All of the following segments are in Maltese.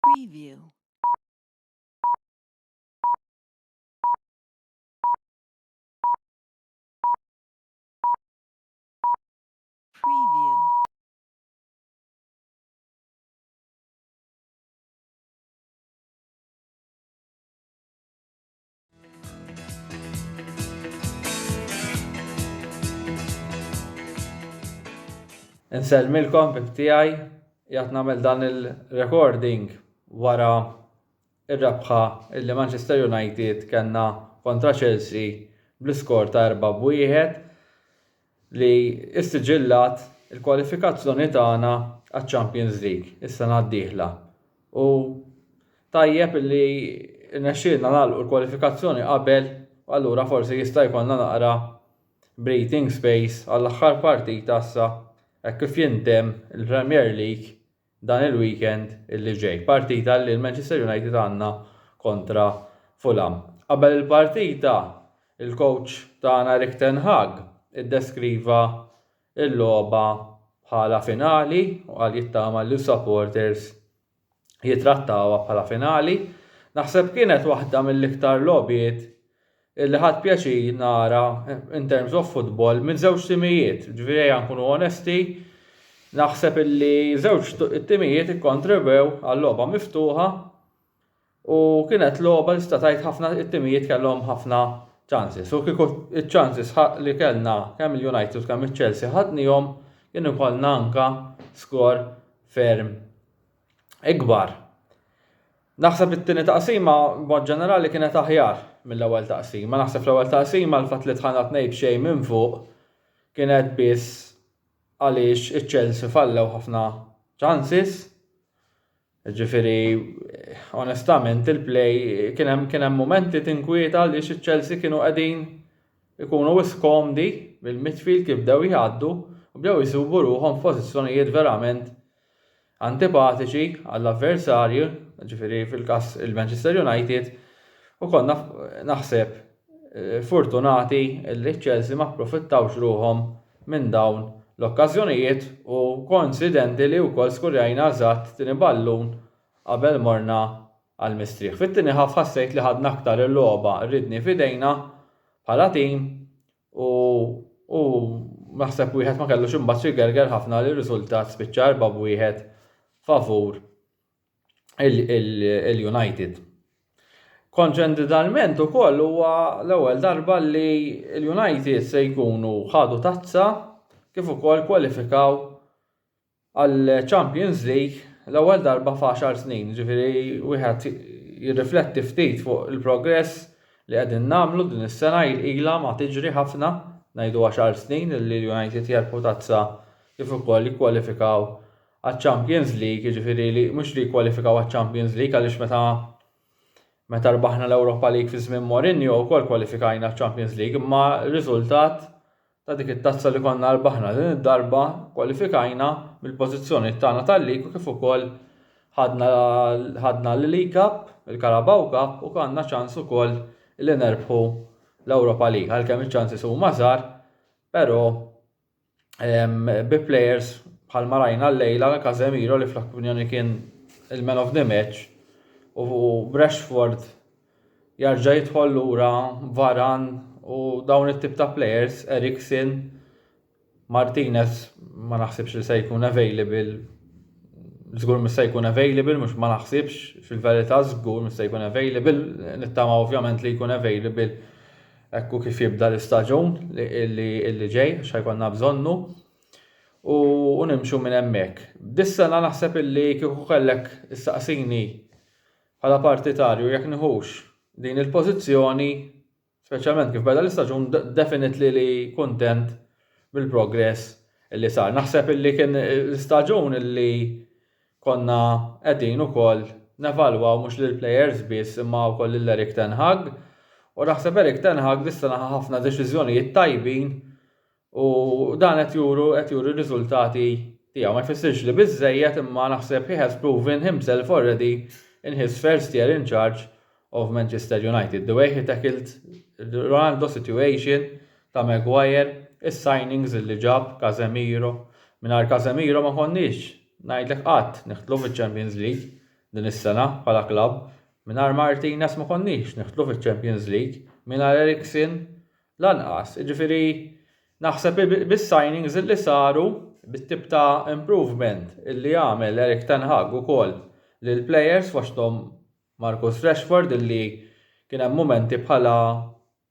Preview. Preview. Nselmilkom bib tiegħi jgħat nagħmel dan il-recording wara ir-rebħa illi Manchester United kellna kontra Chelsea bl-iskor ta' 4-1 li istiġillat il-kwalifikazzjoni tagħna għaċ-Champions League is-sena d-dieħla. U tajjeb li rnexxielna nagħlqu l-kwalifikazzjoni qabel u allura forsi jista' jkollna naqra breathing space għall-aħħar partita issa hekk kif jintemm il-Premier League dan il-weekend illi ġej. Partita li l-Manchester United għandna kontra Fulham. Qabel il-partita, il-coach tagħna Erik ten Hag iddeskriva il-logħba bħala finali u qal jittama li supporters jitrattawha bħala finali. Naħseb kienet waħda mill-iktar logħbiet illi ħadd pjaċir nara in terms of football minn żewġ timijiet. Ġifieri nkunu onesti, naħseb illi żewġ timijiet ikkontribwew għal-logħba miftuħa u kienet logħba li sta tgħid ħafna it-timijiet kellhom ħafna chances. U kieku iċ-chances li kellna kemm il-United kemm il-Chelsea ħadnihom kien ikollna anke skor ferm ikbar. Naħseb it-tieni taqsima b'mod ġenerali kienet aħjar mill-ewwel taqsima. Naħseb l-ewwel taqsima l-fatt li tħanat ngħid b'xejn minn fuq kienet biss għaliex iċ-Chelsea fallew ħafna chances. Ġifieri onestament il-play kien hemm momenti tinkwieta għaliex iċ-Chelsea kienu qegħdin ikunu wisq komdi bil-midfield kif bdew jgħaddu u bdew jsibu ruhom f'pożizzjonijiet verament antipatiċi għall-avversarju, ġifieri fil-każ il-Manchester United, u konna naħseb fortunati li Chelsea ma approfittawx ruhom minn dawn l-okkażjonijiet u koinċidenti li wkoll skurjajna eżatt tieni ballun qabel morna għall-mistrieħ. Fit-tieni ħaf ħassejt li ħadna aktar il-logħba rridni f'idejna bħala tim u naħseb wieħed ma kellux imbagħad xigerger ħafna li r-riżultat spiċċa 4-1 favur il-United. Konċentralment ukoll huwa l-ewwel darba li l-United se jkunu ħadu tazza kif ukoll kwalifikaw għall Champions League l-ewwel darba f'10 snin. Ġifieri wieħed jirrifletti ftit fuq il-progress li qegħdin nagħmlu din is-sena ilha ma tiġri ħafna ngħidu 10 snin li l-United jerbu tazza kif ukoll jikkwalifikaw għaċ-Champions League, ġifieri li mhux li jikkwalifikaw għaċ-Champions League għaliex meta rbaħna l-Europa League fi żmien Mourinho wkoll kwalifikajna għaċ-Champions League, imma r-riżultat ta' dik it-tazza li konna rbaħna din id-darba kwalifikajna mill-pożizzjoni tagħna tal-lig u kif ukoll ħadna l-League Cup, il-Carabao Cup u kellna ċans ukoll li nerbħu l-Europa League. Għalkemm iċ-ċansis huma żgħar, però bi players bħal marajna l-lejla Casemiro li fl-opinjoni kien il-man of the match u Rashford jarġa' jidħol lura Varane u dawn it-tip ta' players, Eriksen, Martinez ma naħsibx li se jkun available, żgur mhux se jkun available, mhux ma naħsibx fil-verità żgur mhux se jkun available, nittama ovvjament li jkun available ekku kif jibda l-istaġun li ġej għax jkollna bżonnu u nimxu minn hemmhekk. Dis-sena naħseb illi kieku kellek issaqsini bħala partitarju jekk nieħux din il-pożizzjoni, speċjalment kif beda l-istaġun, definitely li kuntent bil-progress illi sar. Naħseb illi kien l-istaġun illi konna qegħdin ukoll nevalwaw mhux lill-players biss imma wkoll lil Erik ten Hag u naħseb Erik ten Hag dis-sena ħafna deċiżjonijiet tajbin u dan qed juru r-riżultati tiegħu. Ma jfissirx li biżżejjed imma naħseb he has proven himself already in his first year in charge of Manchester United. The way he tackled the Ronaldo situation ta' Maguire, is-signings li ġab Casemiro. Mingħajr Casemiro ma konniex ngħidlek qatt neħtlu fiċ-Champions League. din is-sena bħala klabb. Mingħajr Martinez ma konniex neħtlu fiċ-Champions League, mingħajr Eriksen lanqas. Jiġifieri naħseb bis-signings li saru bit-tip ta' improvement illi għamel Erik ten Hag ukoll lil players fosthom Marcus Rashford illi kien hemm momenti bħala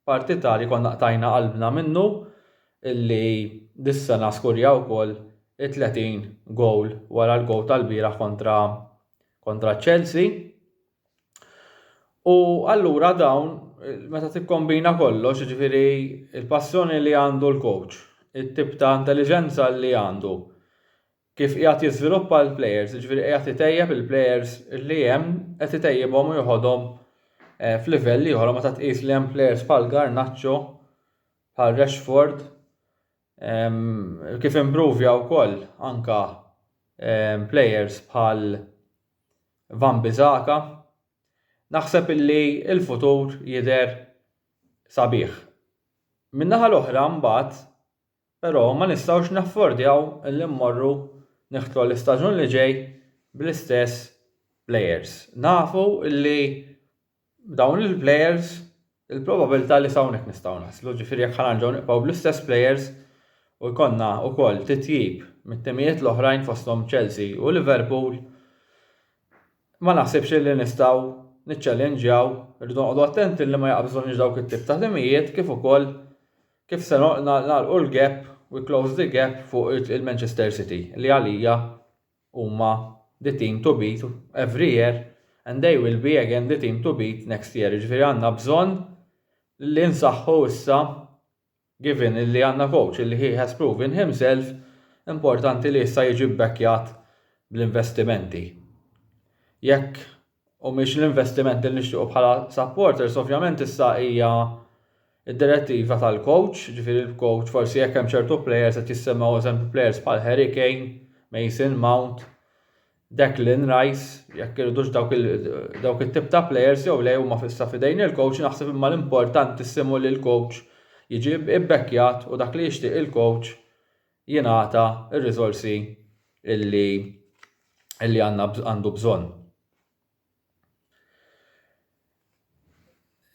partitari konna qtajna qalbna minnu illi dis-sena skurja wkoll 30 gowl wara l-gowl tal-bieraħ kontra Chelsea. U allura dawn meta tikkombina kollox, jiġifieri il-passjoni li għandu l-coach, it-tip ta' intelligenza li għandu, kif qiegħed jiżviluppa l-players, jiġifieri qiegħed itejjeb il-players li hemm qed itejjibhom u joħodhom f'livell ieħor meta tqis li hemm players bħal Garnacho, bħal Rashford, kif improvja wkoll anka players bħal Van Bissaka. Naħseb illi il-futur jidher sabiħ. Min-naħa l-oħra mbagħad, però ma nistgħux naffordjaw illi mmorru neħtlu l-istaġun li ġej bl-istess players. Nafu illi dawn il-players il-probabilità li hawnhekk nistgħu naslu, ġifieri jekk ħanarġgħu nibqgħu bl-istess players u jkollna wkoll titjib mit-timijiet l-oħrajn fosthom Chelsea u Liverpool, ma naħsibx li nistgħu niċċallenġjaw, irridu noqogħdu attenti li ma jaqbżunx dawk it-tip ta' timijiet kif ukoll kif se nagħlqu l-gap we close the gap fuq il-Manchester City li għalija huma the team to beat every year and they will be again the team to beat next year. Ġifieri għandna bżonn li nsaħħu issa given li għandna coach li he has proven himself, importanti li issa jiġi bbakkjat bl-investimenti. Jekk u mhix l-investimenti li nixtiequ bħala supporters, ovvjament issa hija id-direttiva tal-coach, ġifieri l-coach forsi jekk hemm ċertu players qed jissemmaw eżempju players bħal Harry Kane, Mason Mount, Declan Rice, jekk iridux dawk it-tip ta' players jew le huma fissa fidejn il-coach, naħseb imma l-importantissimu li l-coach jiġi bbakkjat u dak li jixtieq il-coach jingħata r-riżorsi illi għandu bżonn.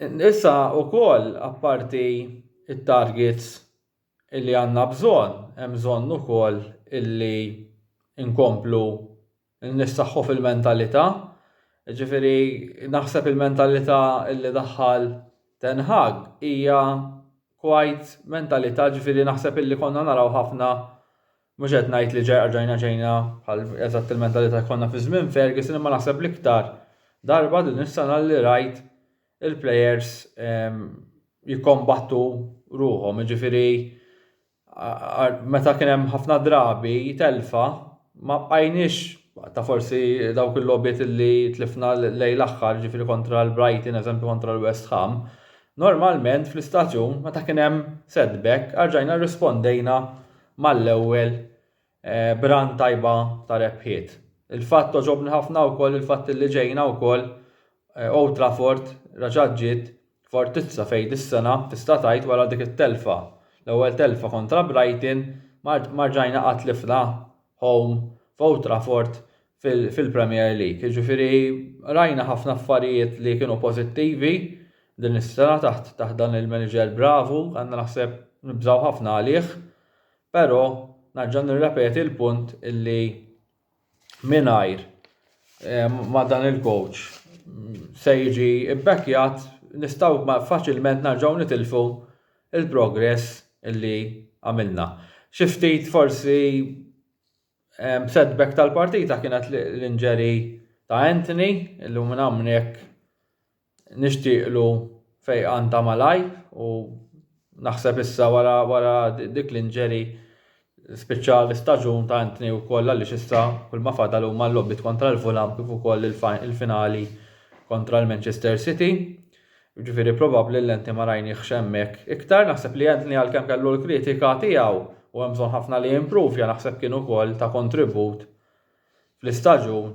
Issa wkoll apparti it-targets illi għandna bżonn, hemm bżonn ukoll illi nkomplu nissaħħu fil-mentalità. Ġifieri naħseb il-mentalità illi daħħal Ten Hag hija quite mentalità, ġifieri naħseb illi konna naraw ħafna mhux qed ngħid li ġejna bħal eżatt il-mentalità konna fi żmien Ferguson, imma naħseb l-iktar darba din is-sena li rajt il-players jikkombattu ruhom, ġifieri meta kien hemm ħafna drabi telfa ma bqajniex ta' forsi dawk il-logħbiet li tlifna lejn l-aħħar, ġifieri kontra l-Brighton, eżempju kontra l-West Ham. Normalment fl-istaġun meta kien hemm setback arġajna rrispondejna mal-ewwel brand tajba ta' rebħiet. Il-fatt ġobni ħafna wkoll il-fatt li ġejna wkoll Old Trafford raġaġġiet fortizza fejn is-sena tista' tgħid wara dik it-telfa. L-ewwel telfa kontra Brighton ma rġajna qatt tlifna home f'Old Trafford fil-Premier League. Jiġifieri rajna ħafna affarijiet li kienu pożittivi din is-sena taħt dan il-manager bravu, għandna naħseb nibżgħu ħafna għalih, però narġa' nirrepeti l-punt illi mingħajr ma' dan il-coach se jiġi bbakkjat nistgħu faċilment narġgħu nitilfu il-progress illi għamilna. Xi ftit forsi setback tal-partita kienet l-injury ta' Anthony, illi minn hawnhekk nixtieqlu fejqan ta' malaj u naħseb issa wara dik l-injury spiċċa l-istaġun ta' Anthony wkoll għaliex issa kull ma fadal huma l-lobbit kontra l-Fulham kif ukoll il-finali kontra l-Manchester City. Ġifieri probabbli l-enti ma rajniex hemmhekk iktar, naħseb li Anthony għalkemm kellu l-kritika tiegħu u hemm bżonn ħafna li jimprovja, naħseb kien ukoll ta' kontribut fl-istaġun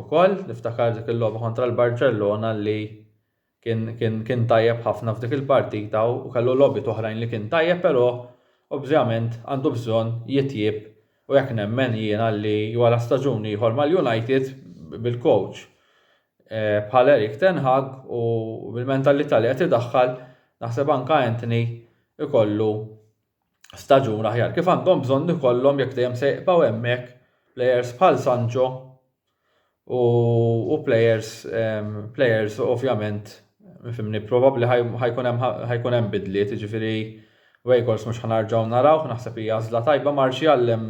ukoll niftakar dik il-logħba kontra l-Barcellona li kien tajjeb ħafna f'dik il-partita u kellu logħbiet oħrajn li kien tajjeb, però ovvjament għandu bżonn jitjieb u jekk nemmen jiena li wara staġun ieħor mal-United bil-coach bħal Erik Ten Hag u bil-mentalità li qed idaħħal naħseb anke Anthony ikollu staġun aħjar. Kif għandhom bżonn ikollhom jekk dejjem se jibqgħu hemmhekk players bħal Sancho u players ovvjament mifhimni probabbli ħajkun hemm bidliet, jiġifieri Weghorst mhux ħanarġgħu narawh, naħseb hija għażla tajba Martial hemm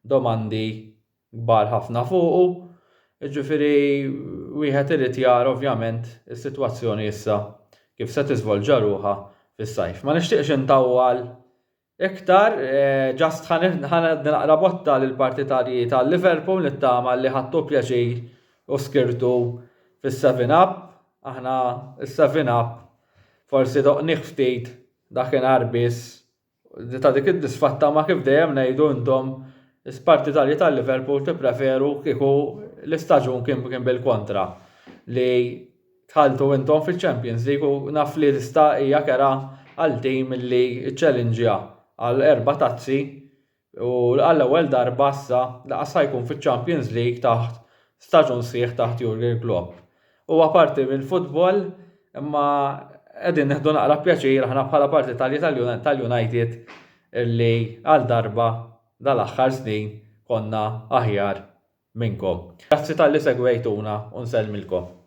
domandi kbar ħafna fuqu. Jiġifieri wieħed irid jara ovvjament is-sitwazzjoni issa kif se tiżvolġa ruħha fis-sajf. Ma nixtieqx intawwal iktar, ġast naqra botta lill-partitarji tal-Liverpool nittama li ħadtu pjaċir u skirtu fis-7 Up. Aħna is-7 Up forsi doqnieh ftit dakinhar biss ta' dik id-disfatta ma kif dejjem ngħidu intom is-partitarji tal-Liverpool tippreferu kieku l-istaġun kien bil-kontra li tħalltu intom fil-Champions League u naf li tista' hija kera għal tim li ċċellinġja għal 4 tazzi u għall-ewwel darba issa laqas jkun fiċ-Champions League taħt staġun sħiħ taħt Jurgen Klopp. U apparti mill-futbol imma qegħdin neħdu naqra pjaċir aħna bħala parti tal-United illi għal darba dal-aħħar snin konna aħjar minnkom. Grazzi tal-li segwejtuna u nsellmilkom.